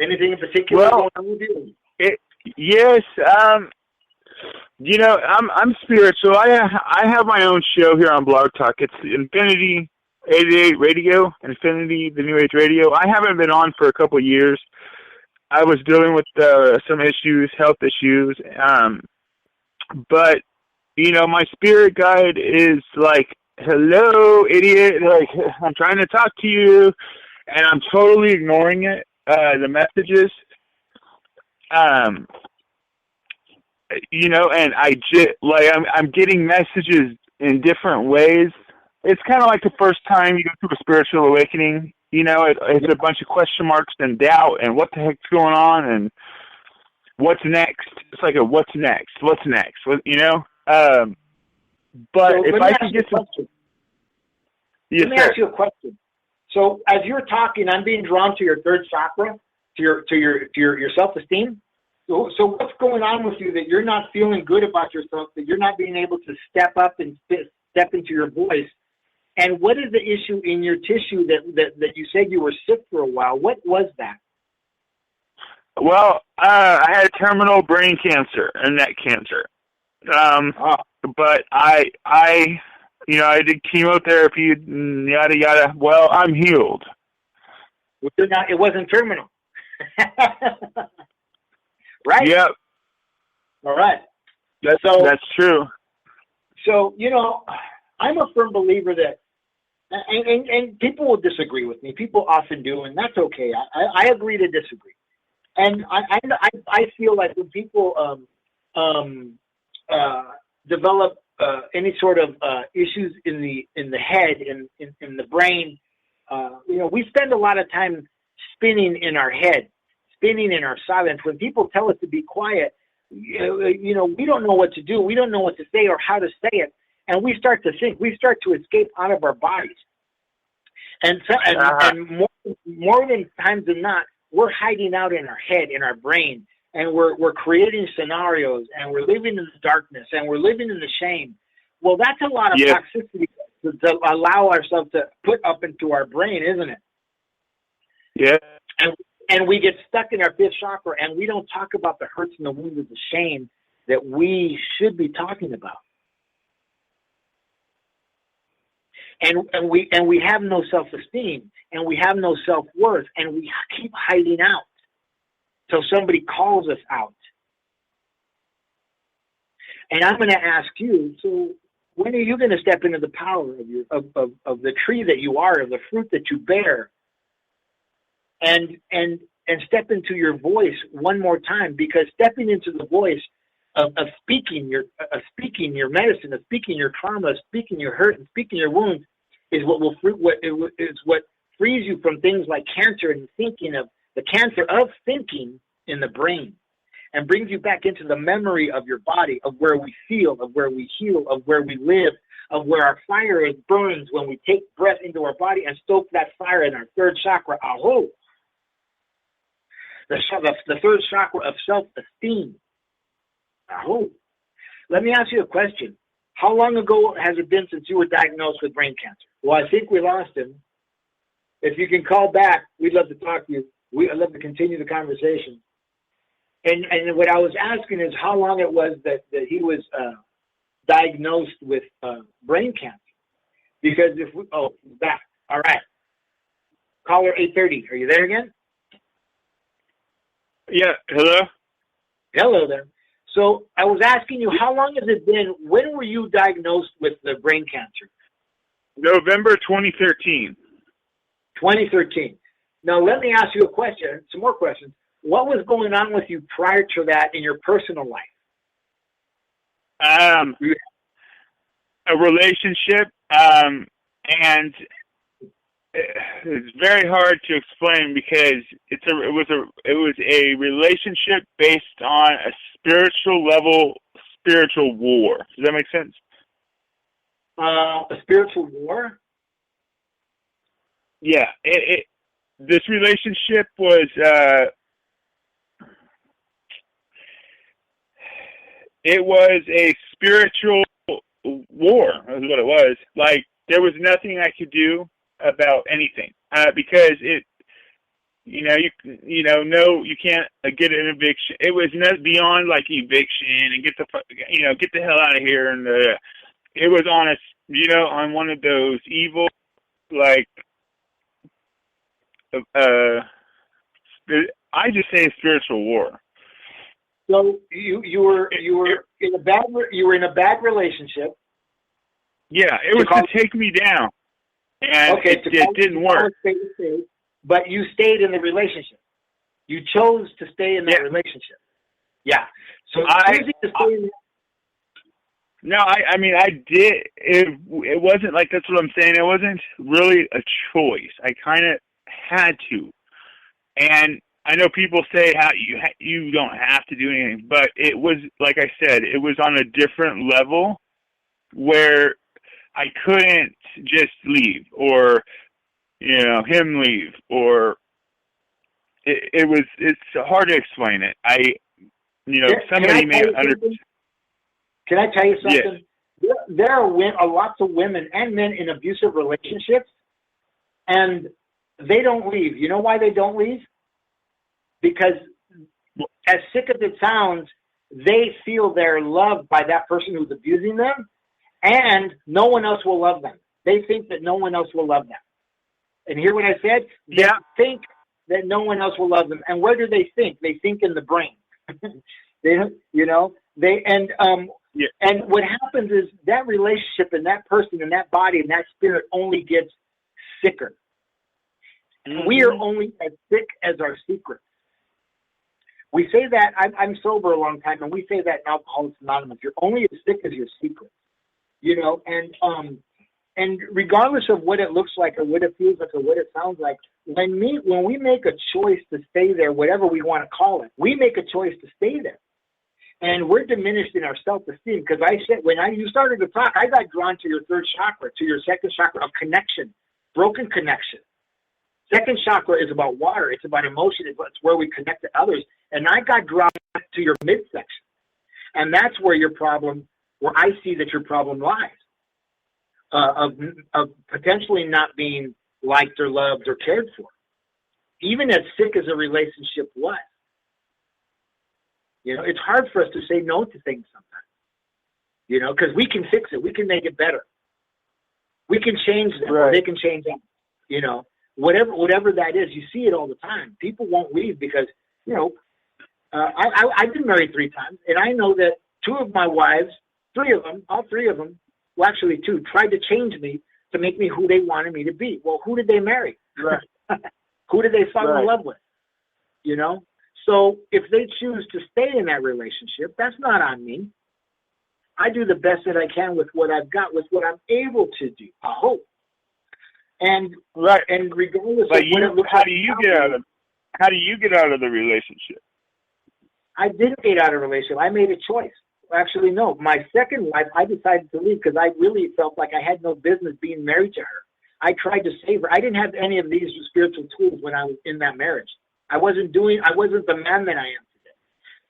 anything in particular going on with you? Yes, I'm spiritual. I have my own show here on Blog Talk. It's Infinity 88 Radio, Infinity, the New Age Radio. I haven't been on for a couple of years. I was dealing with some issues, health issues. But, my spirit guide is like, hello, idiot. I'm trying to talk to you, and I'm totally ignoring it, the messages. And I'm getting messages in different ways. It's kind of like the first time you go through a spiritual awakening. It's a bunch of question marks and doubt and what the heck's going on and what's next. It's like what's next? What's next? But so if I could get some... Let me ask you a question. So as you're talking, I'm being drawn to your third chakra, to your self-esteem. So what's going on with you that you're not feeling good about yourself, that you're not being able to step up and step into your voice? And what is the issue in your tissue that you said you were sick for a while? What was that? Well, I had terminal brain cancer and neck cancer. But I did chemotherapy, yada, yada. Well, I'm healed. It wasn't terminal. Right? Yep. All right. That's true. So, I'm a firm believer that, and people will disagree with me. People often do, and that's okay. I agree to disagree. And I feel like when people develop any sort of issues in the head, in the brain, we spend a lot of time spinning in our head, spinning in our silence. When people tell us to be quiet, we don't know what to do. We don't know what to say or how to say it. And we start to think. We start to escape out of our bodies. And more than times than not, we're hiding out in our head, in our brain, and we're creating scenarios, and we're living in the darkness, and we're living in the shame. Well, that's a lot of toxicity to allow ourselves to put up into our brain, isn't it? Yeah. And we get stuck in our fifth chakra, and we don't talk about the hurts and the wounds of the shame that we should be talking about. And we have no self-esteem, and we have no self-worth, and we keep hiding out till somebody calls us out. And I'm going to ask you, so when are you going to step into the power of the tree that you are, of the fruit that you bear, and step into your voice one more time? Because stepping into the voice of speaking your medicine, of speaking your trauma, of speaking your hurt, and speaking your wounds is what frees you from things like cancer and thinking of the cancer of thinking in the brain. and brings you back into the memory of your body, of where we feel, of where we heal, of where we live, of where our fire is burns when we take breath into our body and stoke that fire in our third chakra, aho. The third chakra of self-esteem, aho. Let me ask you a question. How long ago has it been since you were diagnosed with brain cancer? Well, I think we lost him. If you can call back, we'd love to talk to you. I'd love to continue the conversation. And what I was asking is how long it was that he was diagnosed with brain cancer. Because if we, he's back. All right. Caller 830. Are you there again? Yeah. Hello? Hello there. So I was asking you, how long has it been? When were you diagnosed with the brain cancer? November 2013. 2013. Now, let me ask you a question, some more questions. What was going on with you prior to that in your personal life? A relationship, and it's very hard to explain because it was a relationship based on a spiritual war. Does that make sense? A spiritual war? Yeah. This relationship was it was a spiritual war, is what it was. Like, there was nothing I could do about anything because it, you can't get an eviction. It was not beyond like eviction and get the hell out of here. And it was on one of those evil, like, I just say spiritual war. So you were in a bad relationship. Yeah, it was to take me down, and it didn't work. But you stayed in the relationship. You chose to stay in that relationship. Yeah. So I did. It wasn't like, that's what I'm saying. It wasn't really a choice. I kind of had to. And I know people say how you don't have to do anything, but it was, like I said, it was on a different level where I couldn't just leave, or him leave, or it's hard to explain it. Somebody may understand. Can I tell you something? Yes. There are lots of women and men in abusive relationships, and they don't leave. You know why they don't leave? Because as sick as it sounds, they feel they're loved by that person who's abusing them, and no one else will love them. They think that no one else will love them. And hear what I said? They think that no one else will love them. And where do they think? They think in the brain. And what happens is that relationship and that person and that body and that spirit only gets sicker. Mm-hmm. We are only as sick as our secrets. We say that, I'm sober a long time, and we say that in Alcoholics Anonymous. You're only as sick as your secrets. And regardless of what it looks like or what it feels like or what it sounds like, when we make a choice to stay there, whatever we want to call it, we make a choice to stay there. And we're diminished in our self-esteem, because I said, you started to talk, I got drawn to your third chakra, to your second chakra of connection, broken connection. Second chakra is about water. It's about emotion. It's where we connect to others. And I got drawn to your midsection. And that's where I see that your problem lies, of potentially not being liked or loved or cared for, even as sick as a relationship was. It's hard for us to say no to things sometimes, because we can fix it. We can make it better. We can change them. Right. Or they can change them, whatever that is. You see it all the time. People won't leave because, I've been married 3 times, and I know that 2 of my wives, all three of them, well, actually 2, tried to change me to make me who they wanted me to be. Well, who did they marry? Right. Who did they fall in love with? So if they choose to stay in that relationship, that's not on me. I do the best that I can with what I've got, with what I'm able to do. I hope. And regardless of what it looks like, how do you get out of the relationship? I didn't get out of a relationship. I made a choice. Actually, no. My second wife, I decided to leave because I really felt like I had no business being married to her. I tried to save her. I didn't have any of these spiritual tools when I was in that marriage. I wasn't the man that I am today.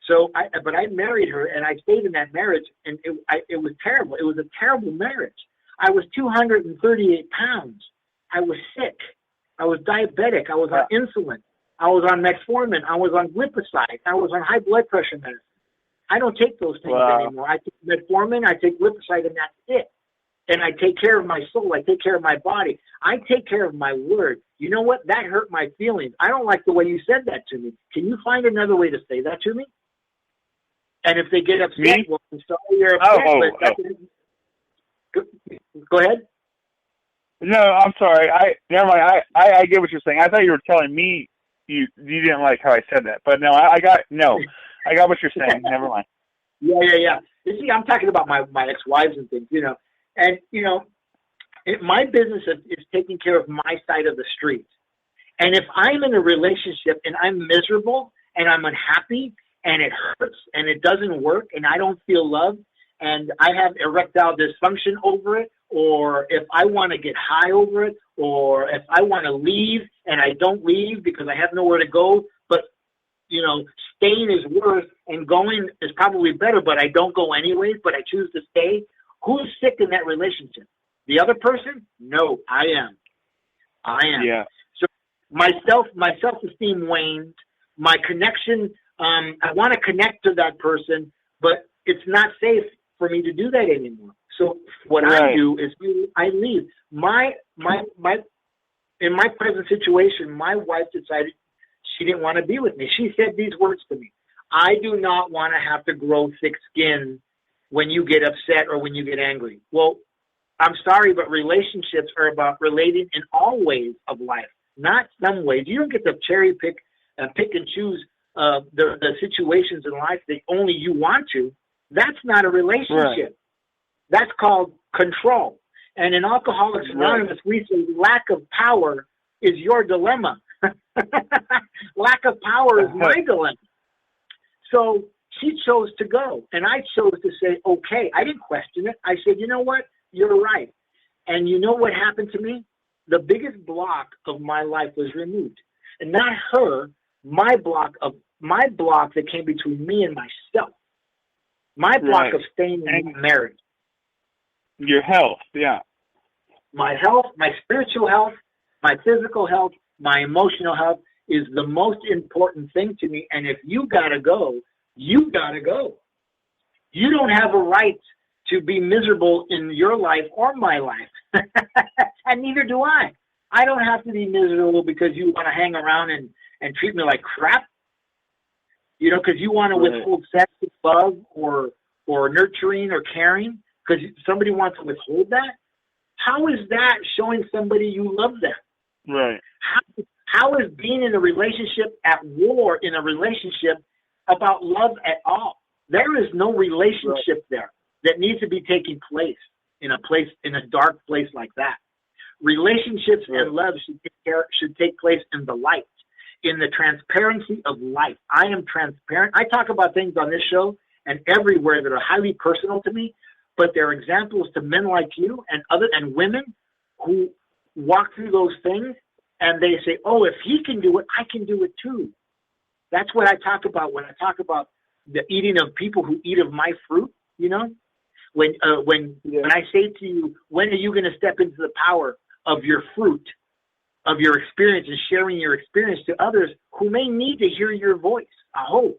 So, but I married her and I stayed in that marriage, and it was terrible. It was a terrible marriage. I was 238 pounds. I was sick. I was diabetic. I was on insulin. I was on metformin. I was on glipizide. I was on high blood pressure medicine. I don't take those things anymore. I take metformin. I take glipizide, and that's it. And I take care of my soul. I take care of my body. I take care of my word. You know what? That hurt my feelings. I don't like the way you said that to me. Can you find another way to say that to me? And if they get upset, well, I'm sorry you're upset. Go ahead. No, I'm sorry. Never mind. I get what you're saying. I thought you were telling me you didn't like how I said that. But no, I got what you're saying. Never mind. Yeah. You see, I'm talking about my ex-wives and things, And, my business is taking care of my side of the street. And if I'm in a relationship and I'm miserable and I'm unhappy and it hurts and it doesn't work and I don't feel loved and I have erectile dysfunction over it, or if I want to get high over it, or if I want to leave and I don't leave because I have nowhere to go, but, staying is worse and going is probably better, but I don't go anyways, but I choose to stay. Who's sick in that relationship? The other person? No, I am. Yeah. So my self-esteem waned. My connection, I want to connect to that person, but it's not safe for me to do that anymore. So what I do is I leave. In my present situation, my wife decided she didn't want to be with me. She said these words to me: I do not want to have to grow thick skin when you get upset or when you get angry. Well, I'm sorry, but relationships are about relating in all ways of life, not some ways. You don't get to cherry pick and choose the situations in life that only you want to. That's not a relationship. Right. That's called control. And in Alcoholics Anonymous, we say lack of power is your dilemma. Lack of power is my dilemma. So she chose to go, and I chose to say, okay. I didn't question it. I said, you know what? You're right. And you know what happened to me? The biggest block of my life was removed. And not her, my block that came between me and myself. My block of staying in marriage. Your health, yeah. My health, my spiritual health, my physical health, my emotional health is the most important thing to me. And if you gotta go, you gotta go. You don't have a right to be miserable in your life or my life. And neither do I. I don't have to be miserable because you want to hang around and treat me like crap. Because you want to withhold sex, love, or nurturing or caring because somebody wants to withhold that. How is that showing somebody you love them? Right. How is being in a relationship at war in a relationship about love at all? There is no relationship there that needs to be taking place in a dark place like that. Relationships and love should take place in the light, in the transparency of life. I am transparent. I talk about things on this show and everywhere that are highly personal to me, but they're examples to men like you and women who walk through those things and they say, oh, if he can do it, I can do it too. That's what I talk about when I talk about the eating of people who eat of my fruit, When I say to you, when are you going to step into the power of your fruit, of your experience, and sharing your experience to others who may need to hear your voice? I hope.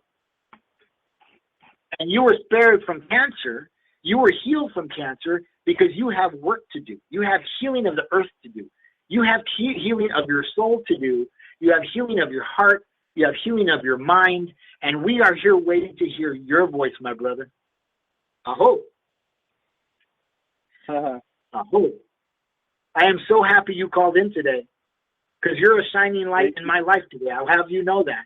And you were spared from cancer. You were healed from cancer because you have work to do. You have healing of the earth to do. You have healing of your soul to do. You have healing of your heart. You have healing of your mind. And we are here waiting to hear your voice, my brother. I hope. I hope. I am so happy you called in today because you're a shining light in my life today. I'll have you know that.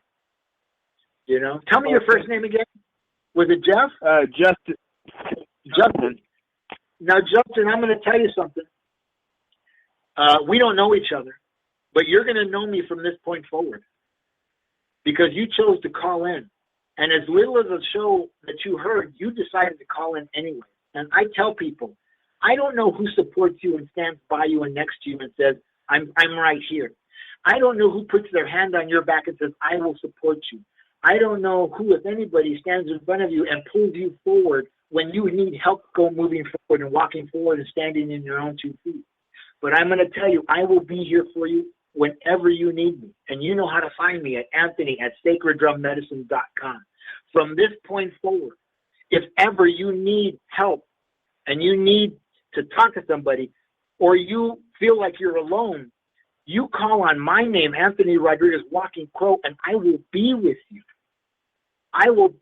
Tell me your first name again. Was it Jeff? Justin. Justin. Now, Justin, I'm going to tell you something. We don't know each other, but you're going to know me from this point forward because you chose to call in And as little as a show that you heard, you decided to call in anyway. And I tell people, I don't know who supports you and stands by you and next to you and says, I'm right here. I don't know who puts their hand on your back and says, I will support you. I don't know who, if anybody, stands in front of you and pulls you forward when you need help moving forward and walking forward and standing in your own 2 feet. But I'm going to tell you, I will be here for you whenever you need me. And you know how to find me at Anthony@sacreddrummedicine.com. From this point forward, if ever you need help and you need to talk to somebody or you feel like you're alone, you call on my name, Anthony Rodriguez, Walking Crow, and I will be with you. I will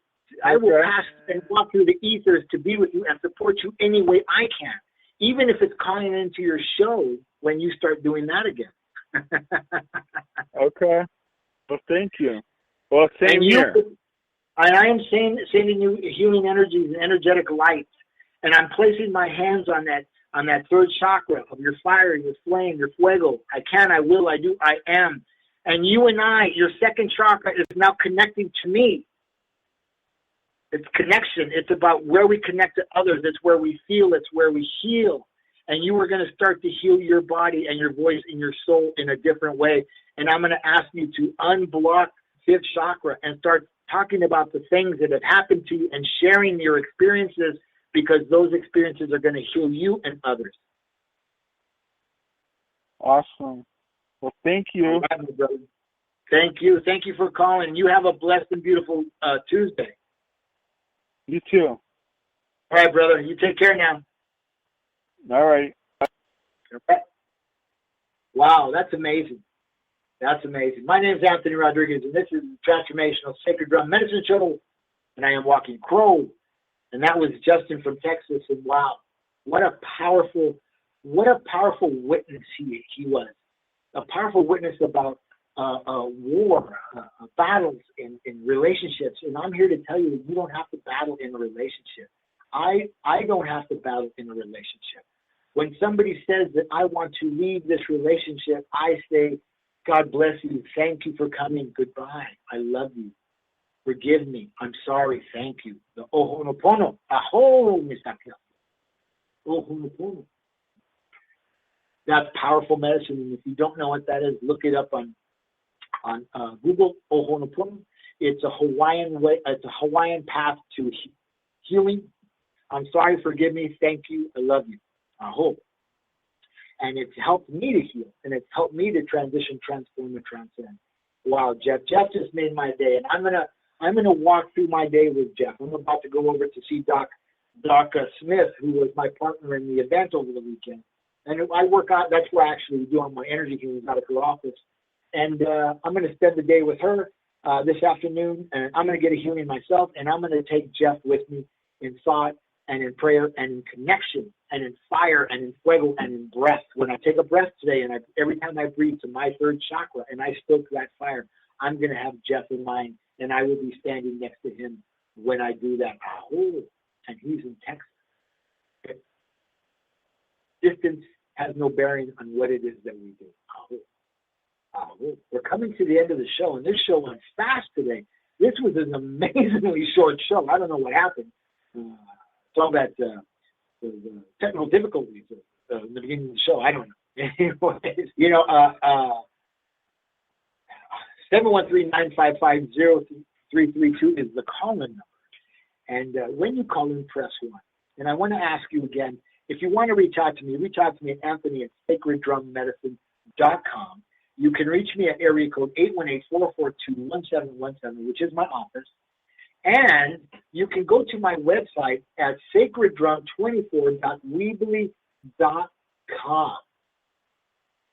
pass and walk through the ethers to be with you and support you any way I can, even if it's calling into your show when you start doing that again. Okay. Well, thank you. Well, same here. I am sending you healing energies and energetic lights, and I'm placing my hands on that third chakra of your fire, your flame, your fuego. I can, I will, I do, I am. And you and I, your second chakra is now connecting to me. It's connection. It's about where we connect to others. It's where we feel. It's where we heal. And you are going to start to heal your body and your voice and your soul in a different way. And I'm going to ask you to unblock fifth chakra and start talking about the things that have happened to you and sharing your experiences, because those experiences are going to heal you and others. Awesome. Well, thank you. All right, my brother. Thank you. Thank you for calling. You have a blessed and beautiful Tuesday. You too. All right, brother. You take care now. All right. Okay. Wow, that's amazing. That's amazing. My name is Anthony Rodriguez, and this is the Transformational Sacred Drum Medicine Show, and I am Walking Crow. And that was Justin from Texas, and wow, what a powerful witness he was. A powerful witness about war, battles in relationships. And I'm here to tell you that you don't have to battle in a relationship. I don't have to battle in a relationship. When somebody says that I want to leave this relationship, I say, God bless you. Thank you for coming. Goodbye. I love you. Forgive me. I'm sorry. Thank you. The Ohonopono. Aho, Misakya. Ohonopono. That's powerful medicine. And if you don't know what that is, look it up on Google. Ohonopono. It's a Hawaiian way. It's a Hawaiian path to healing. I'm sorry. Forgive me. Thank you. I love you. Aho. And it's helped me to heal, and it's helped me to transition, transform, and transcend. Wow, Jeff just made my day, and I'm gonna walk through my day with Jeff. I'm about to go over to see Doc Smith, who was my partner in the event over the weekend, and I work out. That's where I actually do all my energy healing out of her office, and I'm gonna spend the day with her this afternoon, and I'm gonna get a healing myself, and I'm gonna take Jeff with me in thought and in prayer and in connection and in fire and in fuego and in breath. When I take a breath today, and every time I breathe to my third chakra and I stoke that fire, I'm going to have Jeff in mind, and I will be standing next to him when I do that. Oh, and he's in Texas. Okay. Distance has no bearing on what it is that we do. We're coming to the end of the show, and this show went fast today. This was an amazingly short show. I don't know what happened. All that the technical difficulties in the beginning of the show. I don't know. You know, 713-955-0332 is the call-in number. And when you call in, press 1. And I want to ask you again, if you want to reach out to me at Anthony@sacreddrummedicine.com. You can reach me at area code 818-442-1717, which is my office. And you can go to my website at sacreddrum24.weebly.com.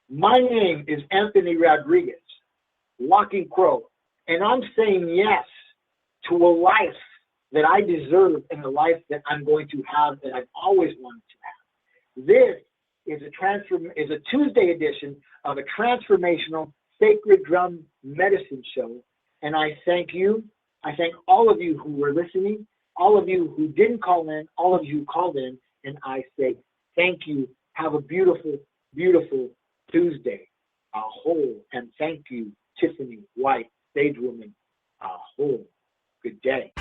My name is Anthony Rodriguez, Walking Crow, and I'm saying yes to a life that I deserve and a life that I'm going to have that I've always wanted to have. This is a Tuesday edition of a transformational sacred drum medicine show, and I thank you. I thank all of you who were listening, all of you who didn't call in, all of you who called in, and I say thank you. Have a beautiful, beautiful Tuesday. Aho. And thank you, Tiffany White, stage woman. Aho. Good day.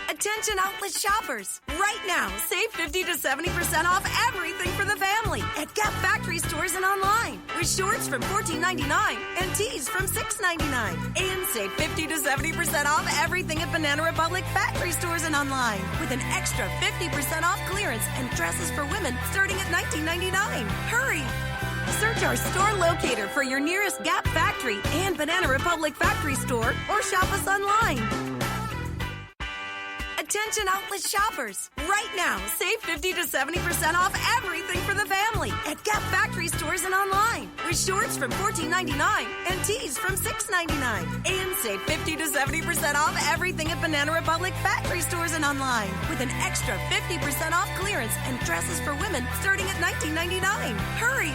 Attention outlet shoppers. Right now, save 50 to 70% off everything for the family at Gap Factory stores and online. With shorts from $14.99 and tees from $6.99. And save 50 to 70% off everything at Banana Republic Factory stores and online. With an extra 50% off clearance and dresses for women starting at $19.99. Hurry! Search our store locator for your nearest Gap Factory and Banana Republic Factory store or shop us online. Attention outlet shoppers. Right now, save 50 to 70% off everything for the family at Gap Factory stores and online. With shorts from $14.99 and tees from $6.99. And save 50 to 70% off everything at Banana Republic Factory stores and online. With an extra 50% off clearance and dresses for women starting at $19.99. Hurry!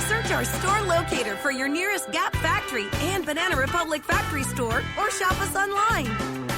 Search our store locator for your nearest Gap Factory and Banana Republic Factory store or shop us online.